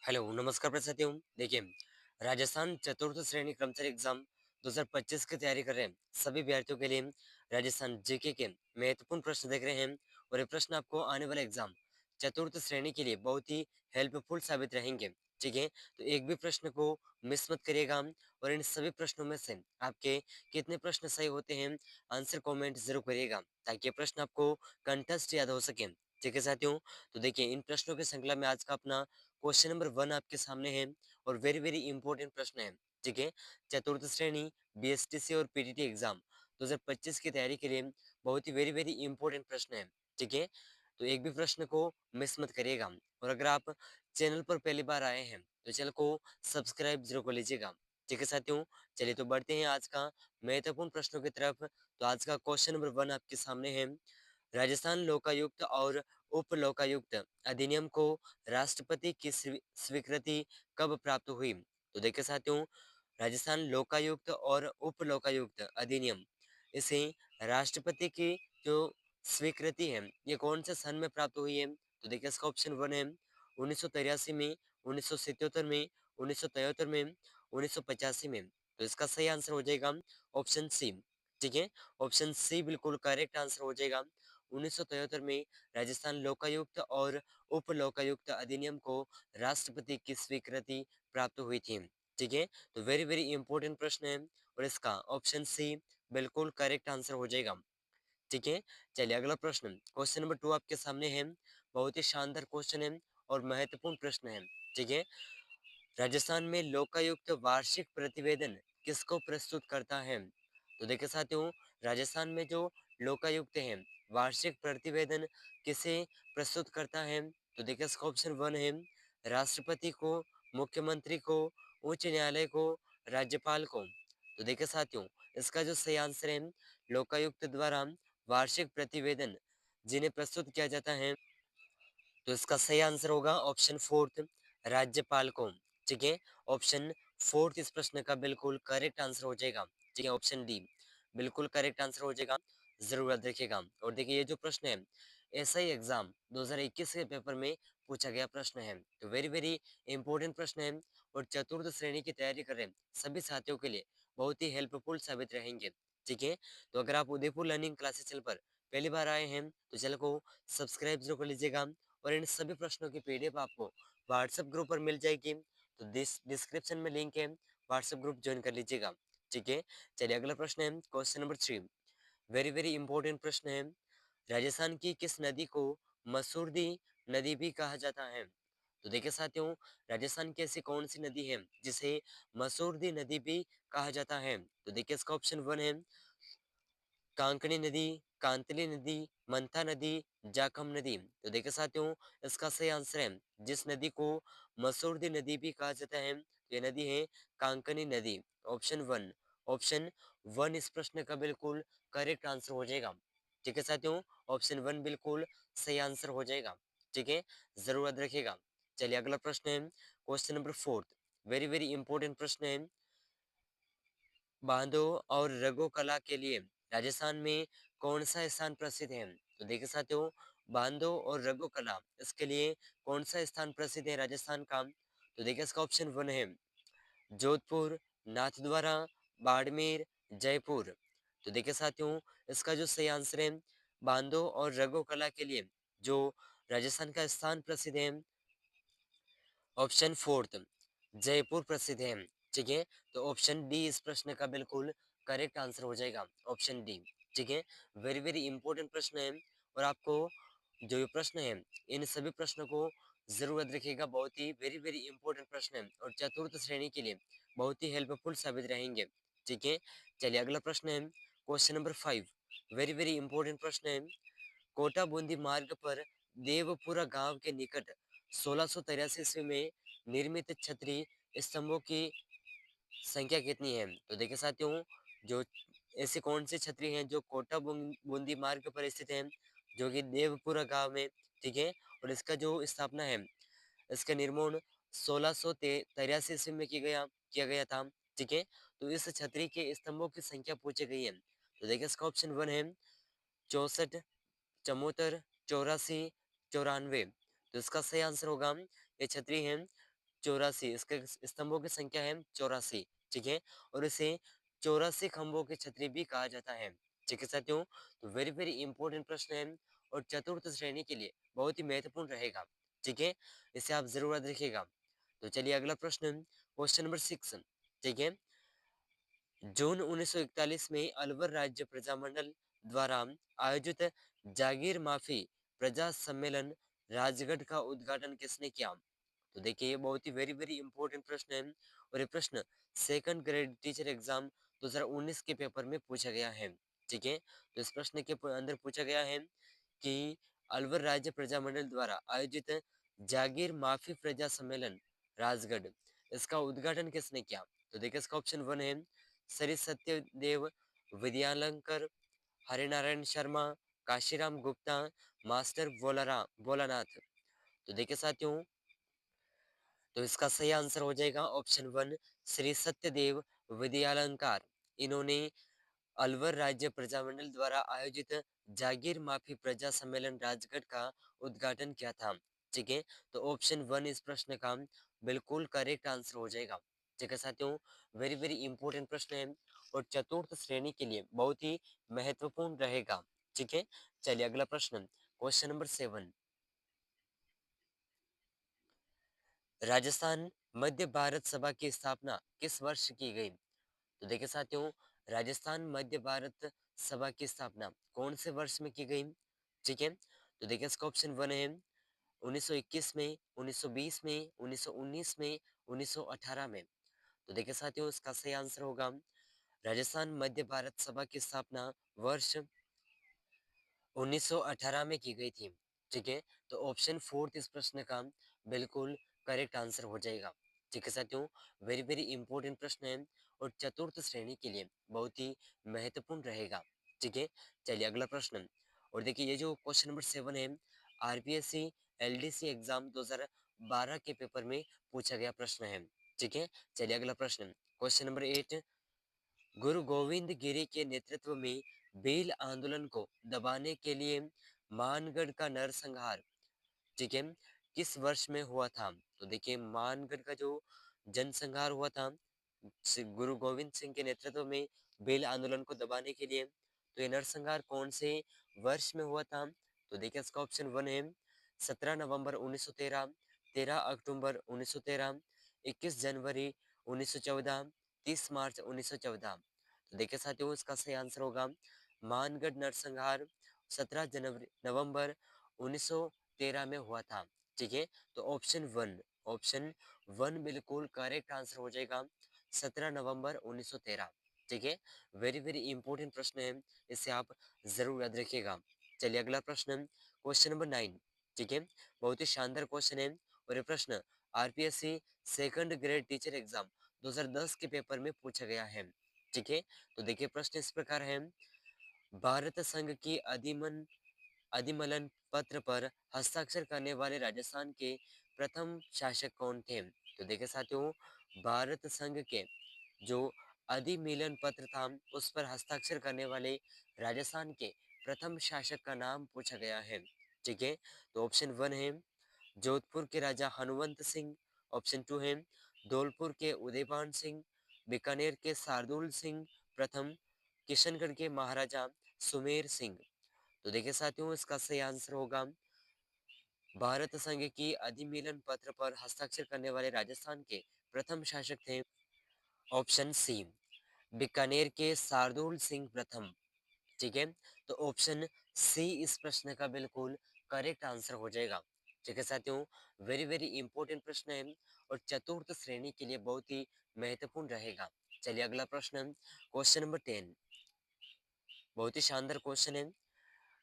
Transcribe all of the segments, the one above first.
Hello, नमस्कार प्रसाथियों। देखिए, राजस्थान चतुर्थ श्रेणी कर्मचारी एग्जाम 2025 की तैयारी कर रहे हैं सभी अभ्यर्थियों के लिए राजस्थान जीके के महत्वपूर्ण प्रश्न देख रहे हैं। और ये प्रश्न आपको आने वाले एग्जाम चतुर्थ श्रेणी के लिए बहुत ही हेल्पफुल साबित रहेंगे। ठीक है, तो एक भी प्रश्न को मिस मत करिएगा। और इन सभी प्रश्नों में से आपके कितने प्रश्न सही होते हैं, आंसर कॉमेंट जरूर करिएगा ताकि ये प्रश्न आपको कंठस्थ याद हो सके। ठीक है साथियों, तो देखिए इन प्रश्नों की श्रृंखला में आज का अपना क्वेश्चन नंबर 1 आपके सामने है और वेरी वेरी इंपॉर्टेंट प्रश्न है। ठीक है, चतुर्थ श्रेणी बीएसटीसी और पीटीटी एग्जाम 2025 की तैयारी के लिए बहुत ही वेरी वेरी इंपॉर्टेंट प्रश्न है। ठीक है, तो एक भी प्रश्न को मिस मत करिएगा। और अगर आप चैनल पर पहली बार आए हैं तो चैनल को सब्सक्राइब जरूर कर लीजिएगा। ठीक है साथियों, चलिए तो बढ़ते हैं आज का महत्वपूर्ण प्रश्नों की तरफ। तो आज का क्वेश्चन नंबर 1 आपके सामने है। राजस्थान लोकायुक्त और उप लोकायुक्त अधिनियम को राष्ट्रपति की स्वीकृति कब प्राप्त हुई? तो देखिए साथियों, राजस्थान लोकायुक्त और उप लोकायुक्त अधिनियम, इसे राष्ट्रपति की जो स्वीकृति है ये कौन से सन में प्राप्त हुई है? तो देखिए इसका ऑप्शन 1 है 1983 में, 1977 में, 1973 में, 1985 में। तो इसका सही आंसर हो जाएगा ऑप्शन सी। ठीक है, ऑप्शन सी बिल्कुल करेक्ट आंसर हो जाएगा। 1973 में राजस्थान लोकायुक्त और उप लोकायुक्त अधिनियम को राष्ट्रपति की स्वीकृति प्राप्त हुई थी। ठीक है, तो वेरी वेरी इंपॉर्टेंट प्रश्न है और इसका ऑप्शन सी बिल्कुल करेक्ट आंसर हो जाएगा। ठीक है, चलिए अगला प्रश्न, क्वेश्चन नंबर 2 आपके सामने है। बहुत ही शानदार क्वेश्चन है और महत्वपूर्ण प्रश्न है। ठीक है, राजस्थान में लोकायुक्त वार्षिक प्रतिवेदन किसको प्रस्तुत करता है? तो देखिए साथियों, राजस्थान में जो लोकायुक्त है वार्षिक प्रतिवेदन किसे प्रस्तुत करता है? तो देखिए इसका ऑप्शन 1 है राष्ट्रपति को, मुख्यमंत्री को, उच्च न्यायालय को, राज्यपाल को। तो देखिए साथियों, इसका जो सही आंसर है लोकायुक्त द्वारा वार्षिक प्रतिवेदन जिन्हें प्रस्तुत किया जाता है, तो इसका सही आंसर होगा ऑप्शन फोर्थ राज्यपाल को। ठीक है, ऑप्शन फोर्थ इस प्रश्न का बिल्कुल करेक्ट आंसर हो जाएगा। ठीक है, ऑप्शन डी बिल्कुल करेक्ट आंसर हो जाएगा। जरूर याद रखिएगा। और देखिए ये जो प्रश्न है एसआई एग्जाम 2021 के पेपर में पूछा गया प्रश्न है, तो वेरी वेरी इंपॉर्टेंट प्रश्न है और चतुर्थ श्रेणी की तैयारी कर रहे हैं सभी साथियों के लिए बहुत ही हेल्पफुल साबित रहेंगे। ठीक है, तो अगर आप उदयपुर लर्निंग क्लासेस चैनल पर पहली बार आए हैं तो चैनल को सब्सक्राइब जरूर कर लीजिएगा। और इन सभी प्रश्नों की पीडीएफ आपको व्हाट्सएप ग्रुप पर मिल जाएगी, तो डिस्क्रिप्शन में लिंक है, व्हाट्सएप ग्रुप ज्वाइन कर लीजिएगा। ठीक है, चलिए अगला प्रश्न है question number 3। Very very important प्रश्न है। राजस्थान की किस नदी को मसूरदी नदी भी कहा जाता है? तो देखिए साथियों, राजस्थान की ऐसी कौन सी नदी है जिसे मसूरदी नदी भी कहा जाता है? तो देखिए इसका ऑप्शन 1 है कांकणी नदी, कांतली नदी, मंथा नदी, जाखम नदी। तो देखिए साथियों, इसका सही आंसर है जिस नदी को मसूरदी नदी भी कहा जाता है, ये नदी है कांकनी नदी। ऑप्शन 1, ऑप्शन 1 इस प्रश्न का बिल्कुल करेक्ट आंसर हो जाएगा। ठीक है साथियों, ऑप्शन 1 बिल्कुल सही आंसर हो जाएगा। ठीक है, जरूर याद रखिएगा। चलिए अगला प्रश्न है question number 4। Very very important प्रश्न है। बांधों और रंगों कला के लिए राजस्थान में कौन सा स्थान प्रसिद्ध है? तो देखिए साथियों, बांधों और रंगों कला इसके लिए कौन सा स्थान प्रसिद्ध है राजस्थान का? तो देखिए इसका ऑप्शन 1 है जोधपुर, नाथद्वारा, बाड़मेर, जयपुर। तो देखिए साथियों, इसका जो सही आंसर है बांधों और रंगों कला के लिए जो राजस्थान का स्थान प्रसिद्ध है, ऑप्शन फोर्थ जयपुर प्रसिद्ध है। ठीक है, तो ऑप्शन डी इस प्रश्न का बिल्कुल करेक्ट आंसर हो जाएगा, ऑप्शन डी। ठीक है, वेरी वेरी इंपॉर्टेंट प्रश्न है और आपको जो ये प्रश्न है इन सभी प्रश्नों को जरूर याद रखिएगा। बहुत ही वेरी वेरी इंपॉर्टेंट प्रश्न है और चतुर्थ श्रेणी के लिए बहुत ही हेल्पफुल साबित रहेंगे। ठीक है, चलिए अगला प्रश्न है question number 5। Very very important प्रश्न है। कोटा बूंदी मार्ग पर देवपुरा गांव के निकट 1683 ईस्वी में निर्मित छतरी स्तंभों की संख्या कितनी है? तो देखिए साथियों, जो ऐसी कौन सी छतरी हैं जो कोटा बूंदी मार्ग पर स्थित है, जो कि देवपुरा गांव में। ठीक है, और इसका जो स्थापना है, इसका निर्माण 1683 ईस्वी में किया गया था। ठीक है, तो इस छतरी के स्तंभों की संख्या पूछी गई है। तो देखिए इसका ऑप्शन 1 है 64, 74, 84, 94। तो इसका सही आंसर होगा ये छतरी है 84, इसके स्तंभों की संख्या है 84, ठीक है? और इसे 84 खंभों की छतरी भी कहा जाता है, ठीक है साथियों? तो वेरी वेरी इंपॉर्टेंट प्रश्न है और चतुर्थ श्रेणी के लिए बहुत ही महत्वपूर्ण रहेगा, ठीक है? इसे आप ज़रूर याद रखिएगा। तो चलिए अगला प्रश्न, क्वेश्चन नंबर 6, ठीक है? जून 1941 में अलवर राज्य प्रजामंडल द्वारा आयोजित जागीर माफी प्रजा सम्मेलन राजगढ़ का उद्घाटन किसने किया? तो देखिए ये बहुत ही वेरी वेरी इंपॉर्टेंट प्रश्न है और ये प्रश्न सेकंड ग्रेड टीचर एग्जाम 2019 के पेपर में पूछा गया है, ठीक है? तो इस प्रश्न के अंदर पूछा गया है कि अलवर राज्य प्रजामंडल द्वारा आयोजित जागीर माफी प्रजा सम्मेलन राजगढ़, इसका उद्घाटन किसने किया? तो देखिए इसका ऑप्शन 1 है श्री सत्यदेव विद्यालंकर, हरिनारायण शर्मा, काशीराम गुप्ता, मास्टर भोलानाथ। तो देखिए साथियों, तो इसका सही आंसर हो जाएगा ऑप्शन 1 श्री सत्यदेव विद्यालंकार। इन्होंने अलवर राज्य प्रजामंडल द्वारा आयोजित जागीर माफी प्रजा सम्मेलन राजगढ़ का उद्घाटन किया था, ठीक है? तो ऑप्शन 1 इस प्रश्न का बिल्कुल करेक्ट आंसर हो जाएगा, ठीक है साथियों? वेरी वेरी इंपॉर्टेंट प्रश्न है और चतुर्थ श्रेणी के लिए बहुत ही महत्वपूर्ण रहेगा, ठीक है? चलिए अगला प्रश्न, क्वेश्चन नंबर 7, राजस्थान मध्य भारत सभा की स्थापना किस वर्ष की गई? तो देखिए साथियों, राजस्थान मध्य भारत सभा की स्थापना कौन से वर्ष में की गई? ठीक है? तो देखिए इसका ऑप्शन 1 है 1921 में, 1920 में, 1919 में, 1918 में। तो देखिए साथियों, इसका सही आंसर होगा राजस्थान मध्य भारत सभा की स्थापना वर्ष 1918 में की गई थी, ठीक है? तो ऑप्शन 4 इस प्रश्न का बिल्कुल करेक्ट आंसर हो जाएगा, ठीक है साथियों? वेरी वेरी इंपॉर्टेंट प्रश्न है और चतुर्थ श्रेणी के लिए बहुत ही महत्वपूर्ण रहेगा, ठीक है? चलिए अगला प्रश्न, और देखिए ये जो क्वेश्चन नंबर 7 है आरपीएससी एलडीसी एग्जाम 2012 के पेपर में पूछा गया प्रश्न है, ठीक है? चलिए अगला प्रश्न, क्वेश्चन नंबर 8, गुरु गोविंद गिरी के नेतृत्व में भील आंदोलन को दबाने के लिए मानगढ़ का नरसंहार, ठीक है, किस वर्ष में हुआ था? तो देखिए मानगढ़ का जो जनसंहार हुआ था गुरु गोविंद सिंह के नेतृत्व में भील आंदोलन को दबाने के लिए, तो ये नरसंहार कौन से वर्ष में हुआ था? तो देखिए इसका ऑप्शन 1 है 17 नवंबर 1913, 13 अक्टूबर 1913, 21 जनवरी 1914, 30 मार्च 1914। तो देखिए साथियों, इसका सही आंसर होगा मानगढ़ नरसंहार 17 जनवरी नवंबर 1913 में हुआ था, ठीक है? तो ऑप्शन 1 बिल्कुल करेक्ट आंसर हो जाएगा 17 नवंबर 1913, ठीक है? वेरी वेरी इंपॉर्टेंट प्रश्न है, इसे आप जरूर याद रखिएगा। चलिए अगला प्रश्न, क्वेश्चन नंबर 9, ठीक है? बहुत ही शानदार क्वेश्चन है और ये प्रश्न RPSC second grade teacher exam 2010 के पेपर में पूछा गया है, ठीक है? तो देखिए प्रश्न इस प्रकार है, भारत संघ की अधिमलन पत्र पर हस्ताक्षर करने वाले राजस्थान के प्रथम शासक कौन थे? तो देखिए साथियों, भारत संघ के जो अधिमिलन पत्र था उस पर हस्ताक्षर करने वाले राजस्थान के प्रथम शासक का नाम पूछा गया है, ठीक है? तो ऑप्शन 1 है जोधपुर के राजा हनुमंत सिंह, ऑप्शन 2 है धौलपुर के उदयभान सिंह, बीकानेर के शार्दुल सिंह प्रथम, किशनगढ़ के महाराजा सुमेर सिंह। तो देखिए साथियों, इसका सही आंसर होगा भारत संघ की अधिमेलन पत्र पर हस्ताक्षर करने वाले राजस्थान के प्रथम शासक थे ऑप्शन सी बीकानेर के शार्दुल सिंह प्रथम, ठीक है? तो ऑप्शन सी इस प्रश्न का बिल्कुल करेक्ट आंसर हो जाएगा, ठीक है साथियों? वेरी वेरी इंपॉर्टेंट प्रश्न है और चतुर्थ श्रेणी के लिए बहुत ही महत्वपूर्ण रहेगा। चलिए अगला प्रश्न, क्वेश्चन नंबर 10, बहुत ही शानदार क्वेश्चन है,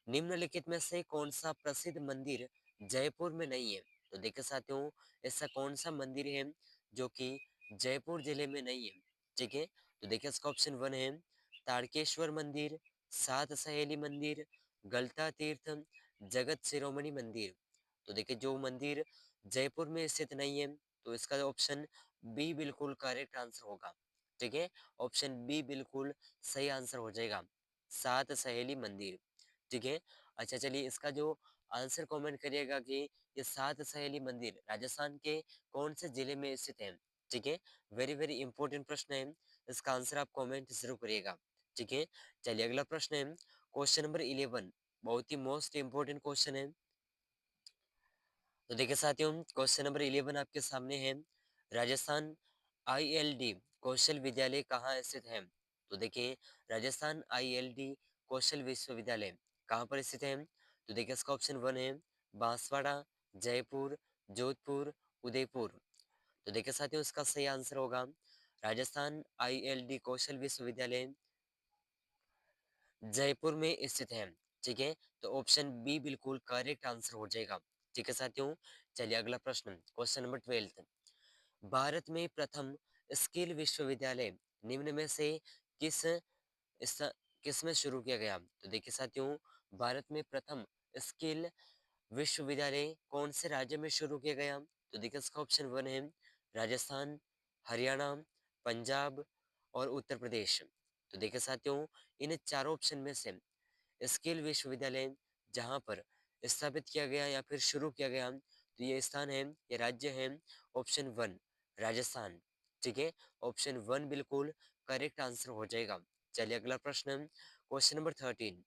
निम्नलिखित में से कौन सा प्रसिद्ध मंदिर जयपुर में नहीं है? तो देखिए साथियों, ऐसा कौन सा मंदिर है जो कि जयपुर जिले में नहीं है, ठीक है? तो देखिए इसका ऑप्शन 1 है तारकेश्वर मंदिर, सात सहेली मंदिर, गलता तीर्थ, जगत शिरोमणि मंदिर। तो देखिए जो मंदिर जयपुर में स्थित नहीं है, तो इसका ऑप्शन बी बिल्कुल करेक्ट आंसर होगा, ठीक है? ऑप्शन बी बिल्कुल सही आंसर हो जाएगा, सात सहेली मंदिर, ठीक है? अच्छा चलिए इसका जो आंसर कमेंट करिएगा कि ये 7 सहेली मंदिर राजस्थान के कौन से जिले में स्थित है? ठीक है, वेरी वेरी इंपॉर्टेंट प्रश्न है। इसका आंसर आप कमेंट जरूर करिएगा। ठीक है, चलिए अगला प्रश्न है क्वेश्चन नंबर 11। बहुत ही मोस्ट इंपॉर्टेंट क्वेश्चन है। तो देखिए साथियों, क्वेश्चन नंबर 11 आपके सामने है। राजस्थान आईएलडी कौशल विद्यालय कहाँ स्थित है? तो देखिए, राजस्थान आईएलडी कौशल विश्वविद्यालय कहाँ पर स्थित है? तो देखिए इसका ऑप्शन 1 है बांसवाड़ा, जयपुर, जोधपुर, उदयपुर। तो देखिए साथियों, इसका सही आंसर होगा राजस्थान आईएलडी कौशल विश्वविद्यालय जयपुर में स्थित है। ठीक है, तो ऑप्शन बी बिल्कुल करेक्ट आंसर हो जाएगा। ठीक है साथियों, चलिए अगला प्रश्न क्वेश्चन नंबर 12। भारत में प्रथम स्किल विश्वविद्यालय निम्न में से किस इस किस में शुरू किया गया? तो देखिए साथियों, भारत में प्रथम स्किल विश्वविद्यालय कौन से राज्य में शुरू किया गया? तो देखिए इसका ऑप्शन 1 है राजस्थान, हरियाणा, पंजाब और उत्तर प्रदेश। तो देखिए साथियों, इन चारों ऑप्शन में से स्किल विश्वविद्यालय जहाँ पर स्थापित किया गया या फिर शुरू किया गया, तो ये स्थान है, ये राज्य है ऑप्शन 1 राजस्थान। ठीक है, ऑप्शन 1 बिल्कुल करेक्ट आंसर हो जाएगा। चलिए अगला प्रश्न क्वेश्चन नंबर 13।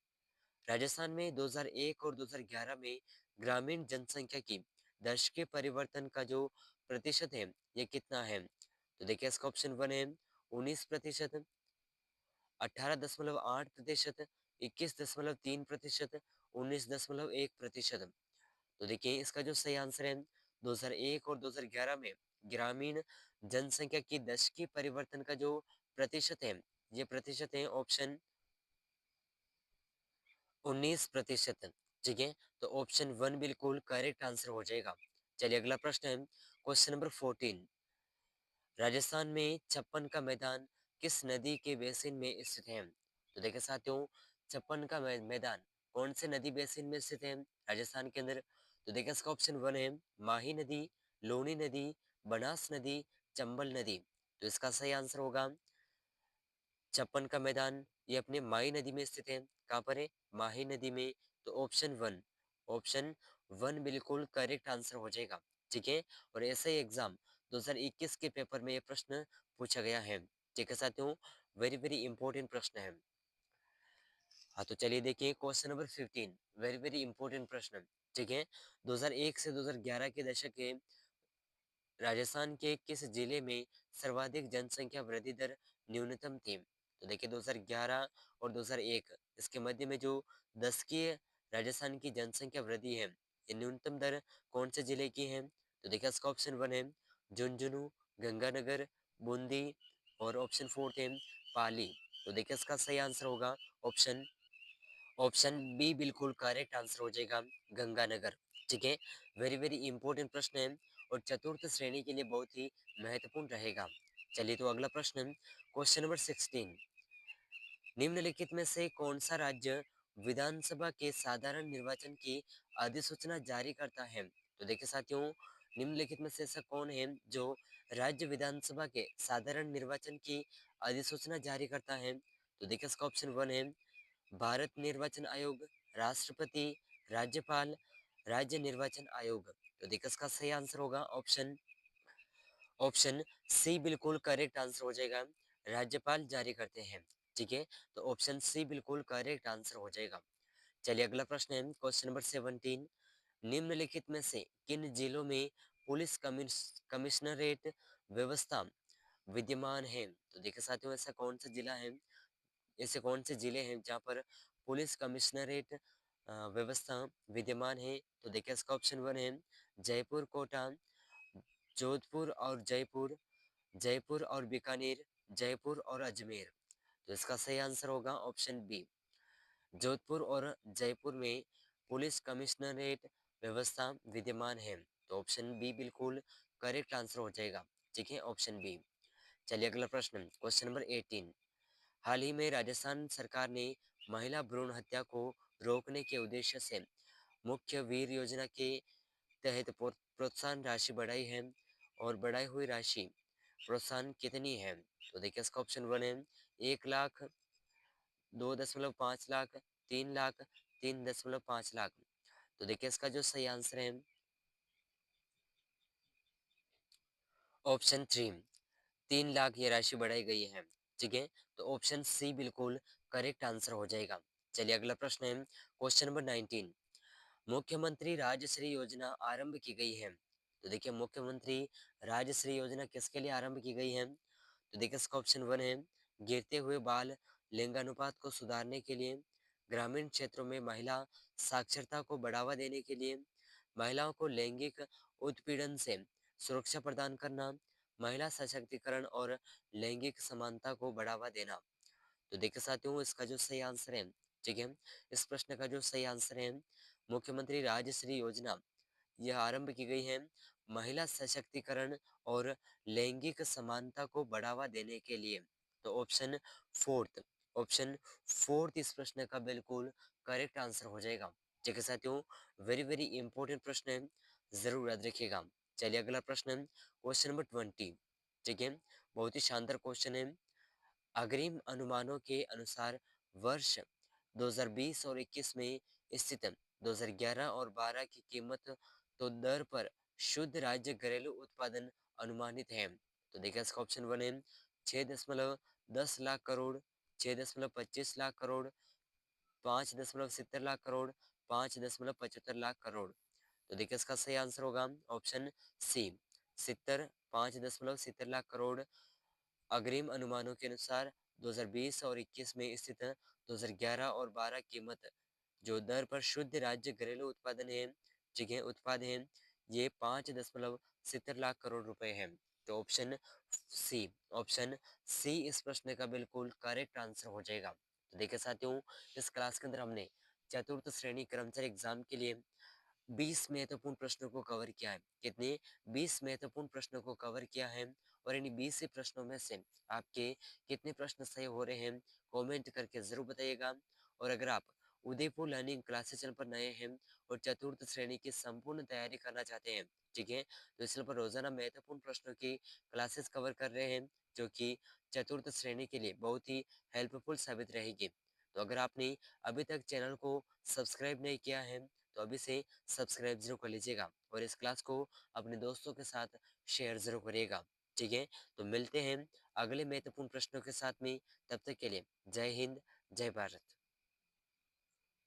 राजस्थान में 2001 और 2011 में ग्रामीण जनसंख्या की दशकीय परिवर्तन का जो प्रतिशत है, ये कितना है? तो देखिए इसका ऑप्शन 1 है 19%, 18.8%, 21.3%, 19.1%। तो देखिए इसका जो सही आंसर है 2001 और 2011 में ग्रामीण जनसंख्या की दशकीय परिवर्तन का जो प्रतिशत है, ये प्रतिशत है ऑप्शन 19%। ठीक है, तो ऑप्शन 1 बिल्कुल करेक्ट आंसर हो जाएगा। चलिए अगला प्रश्न है क्वेश्चन नंबर 14। राजस्थान में छप्पन का मैदान किस नदी के बेसिन में स्थित है? तो देखिए साथियों, छप्पन का मैदान कौन से नदी बेसिन में स्थित है राजस्थान के अंदर? तो देखिए इसका ऑप्शन 1 है माही नदी, लूनी नदी, बनास नदी, चंबल नदी। तो इसका सही आंसर होगा छप्पन का मैदान, ये अपने माही नदी में स्थित है। कहाँ पर है? माही नदी में। तो ऑप्शन 1 बिल्कुल करेक्ट आंसर हो जाएगा। ठीक है, और ऐसे ही एग्जाम 2021 के पेपर में ये प्रश्न पूछा गया है। ठीक है साथियों, वेरी वेरी इंपॉर्टेंट प्रश्न है। हाँ, तो चलिए देखिए question number 15, very very important प्रश्न। ठीक है, 2001 से 2011 के दशक के राजस्थान के किस जिले में सर्वाधिक जनसंख्या वृद्धि दर न्यूनतम थी? तो देखिए 2011 और 2001 इसके मध्य में जो दशकीय राजस्थान की जनसंख्या वृद्धि है, ये न्यूनतम दर कौन से जिले की है? तो देखिए इसका ऑप्शन 1 है झुंझुनू, गंगानगर, बूंदी और ऑप्शन 4 है पाली। तो देखिए इसका सही आंसर होगा ऑप्शन ऑप्शन बी बिल्कुल करेक्ट आंसर हो जाएगा गंगानगर। ठीक है, वेरी वेरी इंपॉर्टेंट प्रश्न है और चतुर्थ श्रेणी के लिए बहुत ही महत्वपूर्ण रहेगा। चलिए तो अगला प्रश्न क्वेश्चन नंबर 16। निम्नलिखित में से कौन सा राज्य विधानसभा के साधारण निर्वाचन की अधिसूचना जारी करता है? तो देखिए साथियों, निम्नलिखित में से ऐसा कौन है जो राज्य विधानसभा के साधारण निर्वाचन की अधिसूचना जारी करता है? तो देखिए इसका ऑप्शन 1 है भारत निर्वाचन आयोग, राष्ट्रपति, राज्यपाल, राज्य निर्वाचन आयोग। तो देखिए इसका सही आंसर होगा ऑप्शन ऑप्शन सी बिल्कुल करेक्ट आंसर हो जाएगा, राज्यपाल जारी करते हैं। ठीक है, तो ऑप्शन सी बिल्कुल करेक्ट आंसर हो जाएगा। चलिए अगला प्रश्न है क्वेश्चन नंबर 17। निम्नलिखित में से किन जिलों में पुलिस कमिश्नरेट व्यवस्था विद्यमान है? तो देखिए साथियों, ऐसा कौन सा जिला है, ऐसे कौन से जिले हैं जहाँ पर पुलिस कमिश्नरेट व्यवस्था विद्यमान है? तो देखिए इसका ऑप्शन 1 है जयपुर, कोटा, जोधपुर और जयपुर, जयपुर और बीकानेर, जयपुर और अजमेर। तो इसका सही आंसर होगा ऑप्शन बी, जोधपुर और जयपुर में पुलिस कमिश्नरेट व्यवस्था विद्यमान है। तो ऑप्शन बी बिल्कुल करेक्ट आंसर हो जाएगा। ठीक है, ऑप्शन बी। चलिए अगला प्रश्न क्वेश्चन नंबर 18। हाल ही में राजस्थान सरकार ने महिला भ्रूण हत्या को रोकने के उद्देश्य से मुख्य वीर योजना के तहत प्रोत्साहन राशि बढ़ाई है, और बढ़ाई हुई राशि प्रोत्साहन कितनी है? तो देखिए इसका ऑप्शन 1 है 1 लाख, 2.5 लाख, 3 लाख, 3.5 लाख। तो देखिए इसका जो सही आंसर है ऑप्शन 3 3 लाख ये राशि बढ़ाई गई है। ठीक है? तो ऑप्शन सी बिल्कुल करेक्ट आंसर हो जाएगा। चलिए अगला प्रश्न है क्वेश्चन नंबर 19 मुख्यमंत्री राजश्री योजना आरंभ की गई है। तो देखिए मुख्यमंत्री राजश्री योजना किसके लिए आरंभ की गई है? तो देखिए इसका ऑप्शन 1 है गिरते हुए बाल लिंगानुपात को सुधारने के लिए, ग्रामीण क्षेत्रों में महिला साक्षरता को बढ़ावा देने के लिए, महिलाओं को लैंगिक उत्पीड़न से सुरक्षा प्रदान करना, महिला सशक्तिकरण और लैंगिक समानता को बढ़ावा देना। तो देखिए साथियों इसका जो सही आंसर है, ठीक है, इस प्रश्न का जो सही आंसर है मुख्यमंत्री राजश्री योजना यह आरंभ की गई है महिला सशक्तिकरण और लैंगिक समानता को बढ़ावा देने के लिए। तो फोर्थ ऑप्शन फोर्थ इस प्रश्न का बिल्कुल करेक्ट आंसर हो जाएगा। ठीक है साथियों, वेरी वेरी इंपॉर्टेंट प्रश्न है, जरूर याद रखिएगा। चलिए अगला प्रश्न है क्वेश्चन नंबर 20। ठीक है, बहुत ही शानदार क्वेश्चन है। अग्रिम अनुमानों के अनुसार वर्ष 2020 और 21 में स्थित 2011 और 12 की कीमत तो दर पर शुद्ध राज्य घरेलू उत्पादन अनुमानित है। तो देखिए इसका ऑप्शन 1 है 6.10 लाख करोड़, 6.25 लाख करोड़, 5.70 लाख करोड़, 5.75 लाख करोड़। तो देखिए इसका सही आंसर होगा ऑप्शन सी 5.70 लाख करोड़। अग्रिम अनुमानों के अनुसार 2020 और 21 में स्थित 2011 और 12 कीमत जो दर पर शुद्ध राज्य घरेलू उत्पादन है, ठीक है, उत्पाद है, ये 5.70 लाख करोड़ रुपए है। तो सी ऑप्शन सी इस प्रश्न का बिल्कुल करेक्ट आंसर हो जाएगा। तो देखिए साथियों, इस क्लास के अंदर हमने चतुर्थ श्रेणी कर्मचारी एग्जाम के लिए 20 महत्वपूर्ण प्रश्नों को कवर किया है। कितने? 20 महत्वपूर्ण प्रश्नों को कवर किया है। और इन 20 से प्रश्नों में से आपके कितने प्रश्न सही हो रहे हैं कमेंट करके जरूर बताइएगा। और अगर आप उदयपुर लर्निंग क्लासेस चैनल पर नए हैं और चतुर्थ श्रेणी की संपूर्ण तैयारी करना चाहते हैं, ठीक है, तो इस चैनल पर रोजाना महत्वपूर्ण प्रश्नों की क्लासेस कवर कर रहे हैं जो कि चतुर्थ श्रेणी के लिए बहुत ही हेल्पफुल साबित रहेगी। तो अगर आपने अभी तक चैनल को सब्सक्राइब नहीं किया है तो अभी से सब्सक्राइब जरूर कर लीजिएगा और इस क्लास को अपने दोस्तों के साथ शेयर जरूर करिएगा। ठीक है, तो मिलते हैं अगले महत्वपूर्ण प्रश्नों के साथ में, तब तक के लिए जय हिंद, जय भारत।